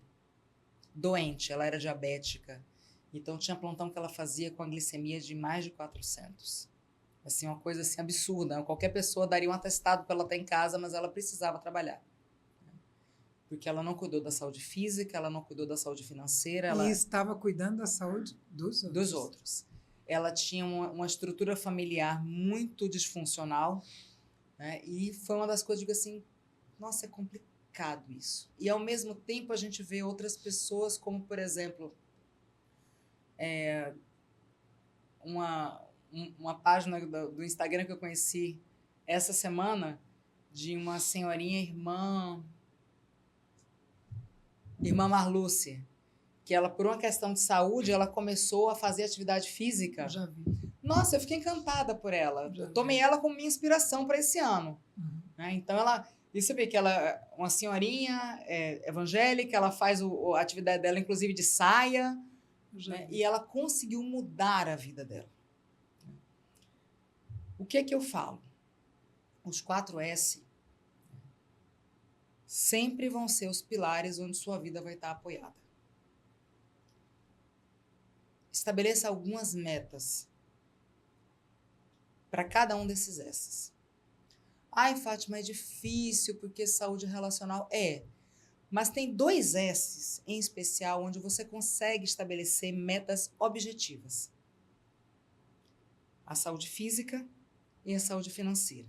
Doente, ela era diabética. Então tinha plantão que ela fazia com a glicemia de mais de 400. Assim, uma coisa assim absurda. Qualquer pessoa daria um atestado para ela estar em casa, mas ela precisava trabalhar. Porque ela não cuidou da saúde física, ela não cuidou da saúde financeira. E estava cuidando da saúde dos outros. Ela tinha uma estrutura familiar muito disfuncional, né? E foi uma das coisas, digo assim, nossa, é complicado isso. E, ao mesmo tempo, a gente vê outras pessoas, como, por exemplo, uma página do Instagram que eu conheci essa semana, de uma senhorinha irmã Irmã Marluce, que ela, por uma questão de saúde, ela começou a fazer atividade física. Já vi. Nossa, eu fiquei encantada por ela. Já Eu tomei ela como minha inspiração para esse ano. Uhum. Né? Então, e você vê que ela é uma senhorinha evangélica, ela faz a atividade dela, inclusive, de saia, né? E ela conseguiu mudar a vida dela. O que é que eu falo? Os 4S sempre vão ser os pilares onde sua vida vai estar apoiada. Estabeleça algumas metas para cada um desses S's. Ai, Fátima, é difícil porque saúde relacional mas tem 2 S's em especial onde você consegue estabelecer metas objetivas. A saúde física e a saúde financeira.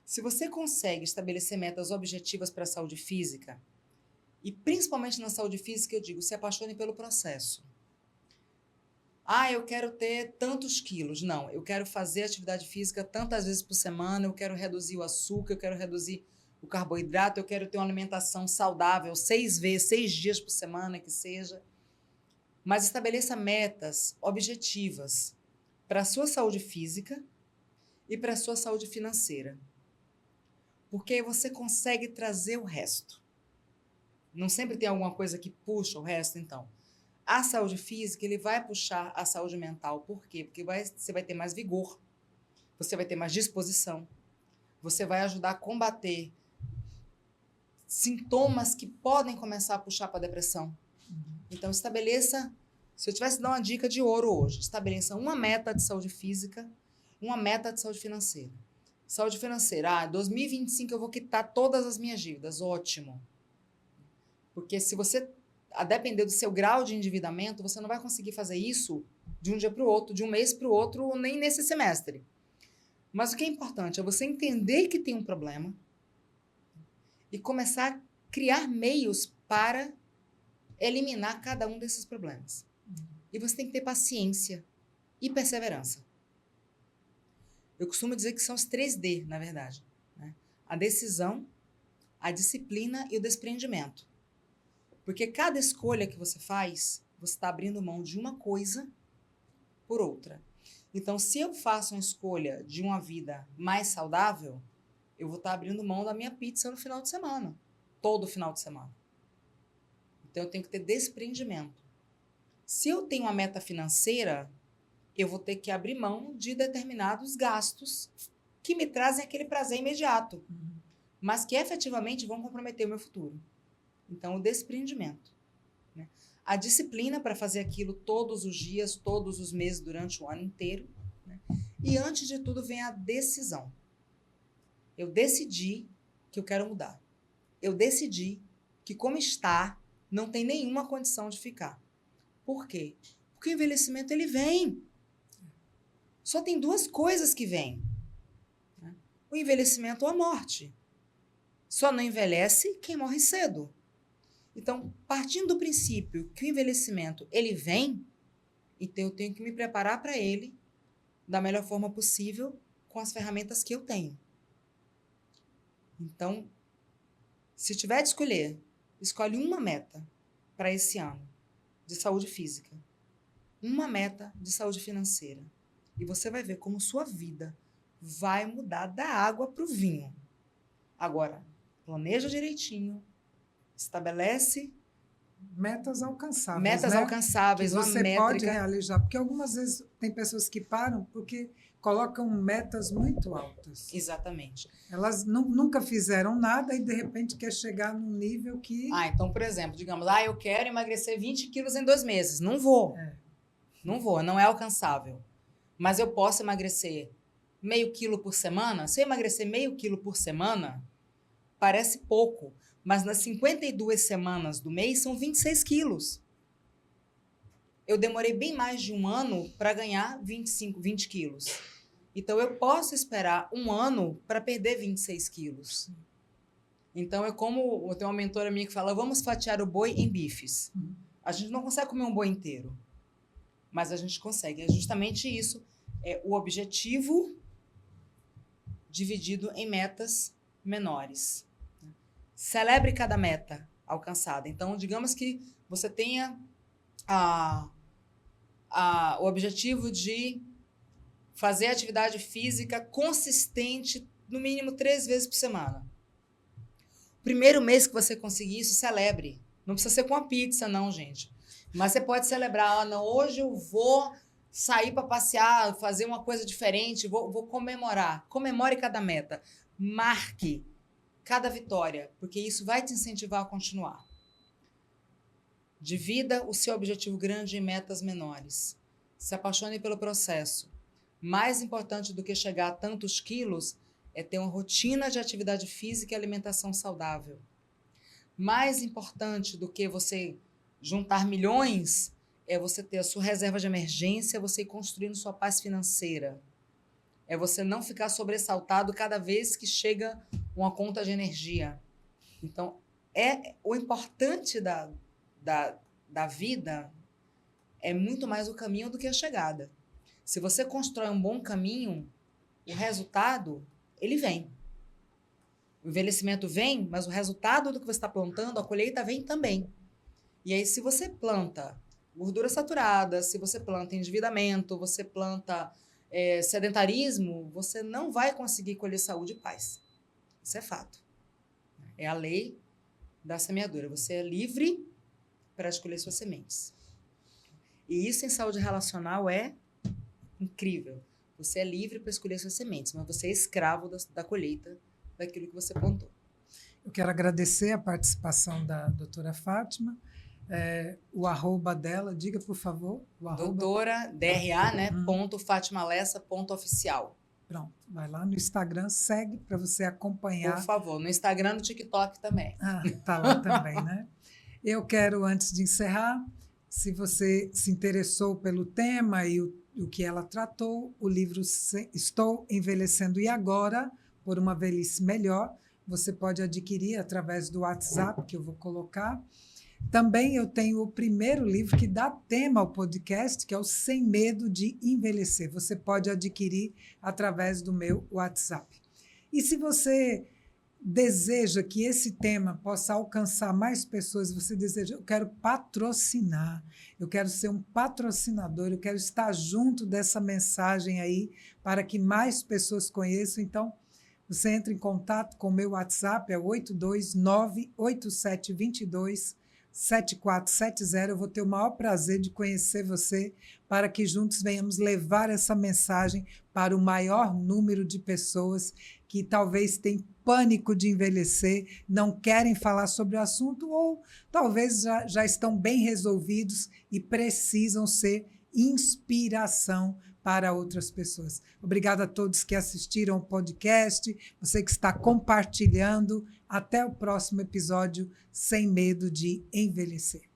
Se você consegue estabelecer metas objetivas para a saúde física, e principalmente na saúde física, eu digo, se apaixone pelo processo. Eu quero ter tantos quilos. Não, eu quero fazer atividade física tantas vezes por semana, eu quero reduzir o açúcar, eu quero reduzir o carboidrato, eu quero ter uma alimentação saudável 6 dias por semana, que seja. Mas estabeleça metas objetivas para a sua saúde física e para a sua saúde financeira. Porque aí você consegue trazer o resto. Não sempre tem alguma coisa que puxa o resto, então. A saúde física, ele vai puxar a saúde mental. Por quê? Porque você vai ter mais vigor, você vai ter mais disposição, você vai ajudar a combater sintomas que podem começar a puxar para a depressão. Então, estabeleça, se eu tivesse dado uma dica de ouro hoje, estabeleça uma meta de saúde física, uma meta de saúde financeira. Saúde financeira, 2025 eu vou quitar todas as minhas dívidas, ótimo. Porque se você, a depender do seu grau de endividamento, você não vai conseguir fazer isso de um dia para o outro, de um mês para o outro, nem nesse semestre. Mas o que é importante é você entender que tem um problema e começar a criar meios para eliminar cada um desses problemas. E você tem que ter paciência e perseverança. Eu costumo dizer que são os 3D, na verdade. Né? A decisão, a disciplina e o desprendimento. Porque cada escolha que você faz, você está abrindo mão de uma coisa por outra. Então, se eu faço uma escolha de uma vida mais saudável, eu vou estar abrindo mão da minha pizza no final de semana. Todo final de semana. Então, eu tenho que ter desprendimento. Se eu tenho uma meta financeira, eu vou ter que abrir mão de determinados gastos que me trazem aquele prazer imediato, mas que efetivamente vão comprometer o meu futuro. Então, o desprendimento. Né? A disciplina para fazer aquilo todos os dias, todos os meses, durante o ano inteiro. Né? E, antes de tudo, vem a decisão. Eu decidi que eu quero mudar. Eu decidi que, como está, não tem nenhuma condição de ficar. Por quê? Porque o envelhecimento, ele vem. Só tem 2 coisas que vêm. Né? O envelhecimento ou a morte. Só não envelhece quem morre cedo. Então, partindo do princípio que o envelhecimento, ele vem, então eu tenho que me preparar para ele da melhor forma possível com as ferramentas que eu tenho. Então, se tiver de escolher, escolhe uma meta para esse ano de saúde física, uma meta de saúde financeira, e você vai ver como sua vida vai mudar da água para o vinho. Agora, planeja direitinho, estabelece metas alcançáveis. Metas alcançáveis, que você uma métrica. pode realizar. Porque algumas vezes tem pessoas que param porque colocam metas muito altas. Exatamente. Elas nunca fizeram nada e, de repente, quer chegar num nível que... Então, por exemplo, digamos, eu quero emagrecer 20 quilos em 2 meses. Não vou. Não vou, não é alcançável. Mas eu posso emagrecer meio quilo por semana? Se eu emagrecer meio quilo por semana, parece pouco. Mas nas 52 semanas do mês, são 26 quilos. Eu demorei bem mais de 1 ano para ganhar 20 quilos. Então, eu posso esperar 1 ano para perder 26 quilos. Então, é como eu tenho uma mentora minha que fala, vamos fatiar o boi em bifes. A gente não consegue comer um boi inteiro, mas a gente consegue. É justamente isso. É o objetivo dividido em metas menores. Celebre cada meta. alcançada. Então, digamos que você tenha o objetivo de fazer atividade física consistente, no mínimo 3 vezes por semana. Primeiro mês que você conseguir isso, celebre. Não precisa ser com a pizza, não, gente. Mas você pode celebrar. Não, hoje eu vou sair para passear, fazer uma coisa diferente, vou comemorar. Comemore cada meta. Marque cada vitória, porque isso vai te incentivar a continuar. Divida o seu objetivo grande em metas menores. Se apaixone pelo processo. Mais importante do que chegar a tantos quilos é ter uma rotina de atividade física e alimentação saudável. Mais importante do que você juntar milhões é você ter a sua reserva de emergência, você ir construindo sua paz financeira. É você não ficar sobressaltado cada vez que chega uma conta de energia. Então, o importante da vida é muito mais o caminho do que a chegada. Se você constrói um bom caminho, o resultado, ele vem. O envelhecimento vem, mas o resultado do que você está plantando, a colheita vem também. E aí, se você planta gordura saturada, se você planta endividamento, você planta sedentarismo, você não vai conseguir colher saúde e paz. Isso é fato. É a lei da semeadura. Você é livre para escolher suas sementes. E isso em saúde relacional é incrível. Você é livre para escolher suas sementes, mas você é escravo da colheita daquilo que você plantou. Eu quero agradecer a participação da doutora Fátima. O arroba dela, diga, por favor. O arroba... Doutora, DRA, né? @fatimalessa.oficial. Pronto, vai lá no Instagram, segue para você acompanhar. Por favor, no Instagram, no TikTok também. Tá lá também, né? Eu quero, antes de encerrar, se você se interessou pelo tema e o que ela tratou, o livro Estou Envelhecendo e Agora, por uma velhice melhor, você pode adquirir através do WhatsApp, que eu vou colocar. Também eu tenho o primeiro livro que dá tema ao podcast, que é o Sem Medo de Envelhecer. Você pode adquirir através do meu WhatsApp. E se você deseja que esse tema possa alcançar mais pessoas, você deseja, eu quero patrocinar, eu quero ser um patrocinador, eu quero estar junto dessa mensagem aí para que mais pessoas conheçam. Então, você entra em contato com o meu WhatsApp, é 829-8722-7470. Eu vou ter o maior prazer de conhecer você para que juntos venhamos levar essa mensagem para o maior número de pessoas que talvez têm pânico de envelhecer, não querem falar sobre o assunto ou talvez já estão bem resolvidos e precisam ser inspiração para outras pessoas. Obrigada a todos que assistiram o podcast, você que está compartilhando. Até o próximo episódio, Sem Medo de Envelhecer.